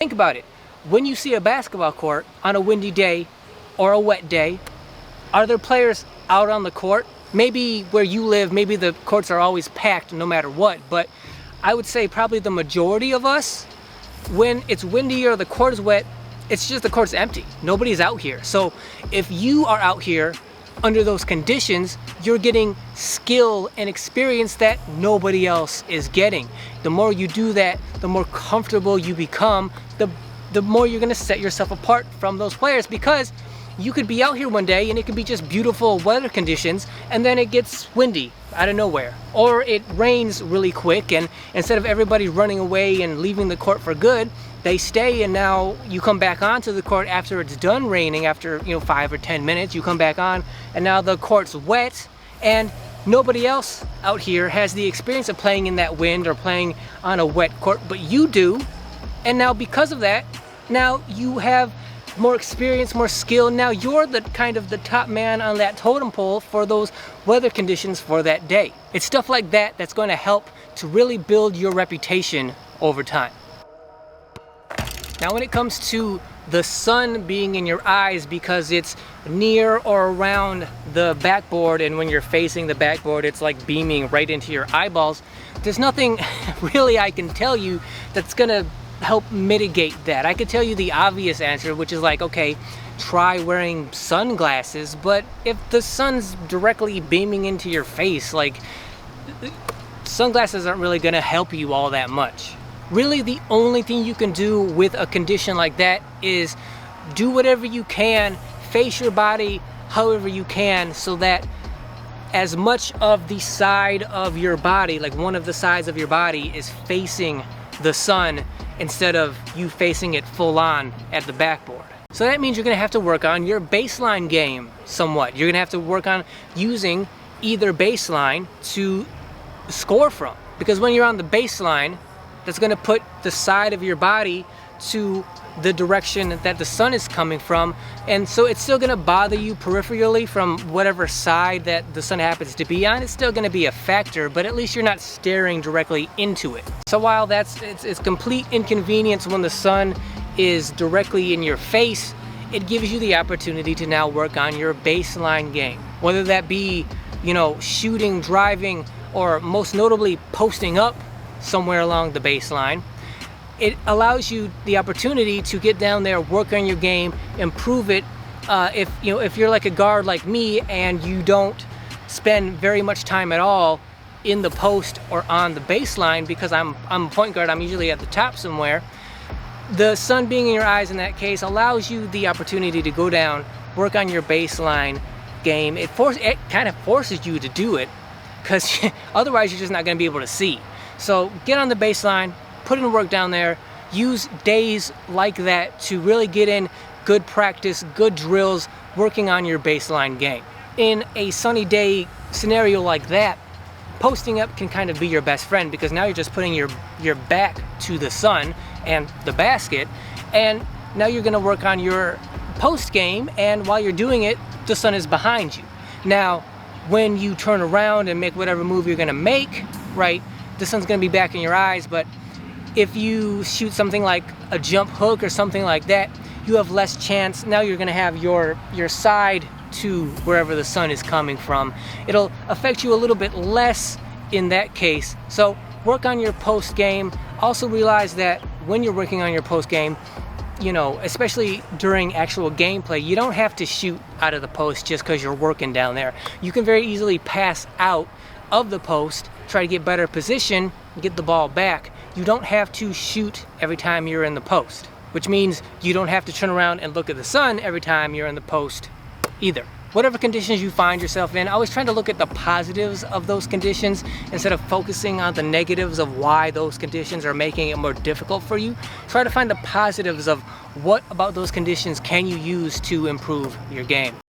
Think about it. When you see a basketball court on a windy day or a wet day, are there players out on the court? Maybe where you live, maybe the courts are always packed no matter what, but I would say probably the majority of us, when it's windy or the court is wet, it's just the court's empty. Nobody's out here. So if you are out here under those conditions, you're getting skill and experience that nobody else is getting. The more you do that, the more comfortable you become, the more you're gonna set yourself apart from those players, because you could be out here one day and it could be just beautiful weather conditions, and then it gets windy out of nowhere, or it rains really quick, and instead of everybody running away and leaving the court for good, they stay, and now you come back onto the court after it's done raining, after 5 or 10 minutes, you come back on, and now the court's wet, and nobody else out here has the experience of playing in that wind or playing on a wet court, but you do. And now because of that, now you have more experience, more skill. Now you're the top man on that totem pole for those weather conditions for that day. It's stuff like that that's going to help to really build your reputation over time. Now when it comes to the sun being in your eyes because it's near or around the backboard, and when you're facing the backboard it's like beaming right into your eyeballs, there's nothing really I can tell you that's gonna help mitigate that. I could tell you the obvious answer, which is like, okay, try wearing sunglasses, but if the sun's directly beaming into your face, like, sunglasses aren't really gonna help you all that much. Really, the only thing you can do with a condition like that is do whatever you can, face your body however you can, so that as much of the side of your body, like one of the sides of your body, is facing the sun instead of you facing it full on at the backboard. So that means you're gonna have to work on your baseline game somewhat. You're gonna have to work on using either baseline to score from, because when you're on the baseline, that's gonna put the side of your body to the direction that the sun is coming from, and so it's still gonna bother you peripherally from whatever side that the sun happens to be on. It's still gonna be a factor, but at least you're not staring directly into it. So while it's complete inconvenience when the sun is directly in your face, it gives you the opportunity to now work on your baseline game. Whether that be, shooting, driving, or most notably posting up somewhere along the baseline. It allows you the opportunity to get down there, work on your game, improve it. If you're like a guard like me and you don't spend very much time at all in the post or on the baseline, because I'm a point guard, I'm usually at the top somewhere, the sun being in your eyes in that case allows you the opportunity to go down, work on your baseline game. It kind of forces you to do it, because otherwise you're just not going to be able to see. So get on the baseline, put in work down there, use days like that to really get in good practice, good drills, working on your baseline game. In a sunny day scenario like that, posting up can kind of be your best friend, because now you're just putting your back to the sun and the basket, and now you're gonna work on your post game, and while you're doing it, the sun is behind you. Now, when you turn around and make whatever move you're gonna make, right, the sun's gonna be back in your eyes, but if you shoot something like a jump hook or something like that, you have less chance. Now you're gonna have your side to wherever the sun is coming from. It'll affect you a little bit less in that case. So work on your post game. Also realize that when you're working on your post game, especially during actual gameplay, you don't have to shoot out of the post just because you're working down there. You can very easily pass out of the post, try to get better position, get the ball back. You don't have to shoot every time you're in the post, which means you don't have to turn around and look at the sun every time you're in the post either. Whatever conditions you find yourself in, always trying to look at the positives of those conditions instead of focusing on the negatives of why those conditions are making it more difficult for you. Try to find the positives of what about those conditions can you use to improve your game.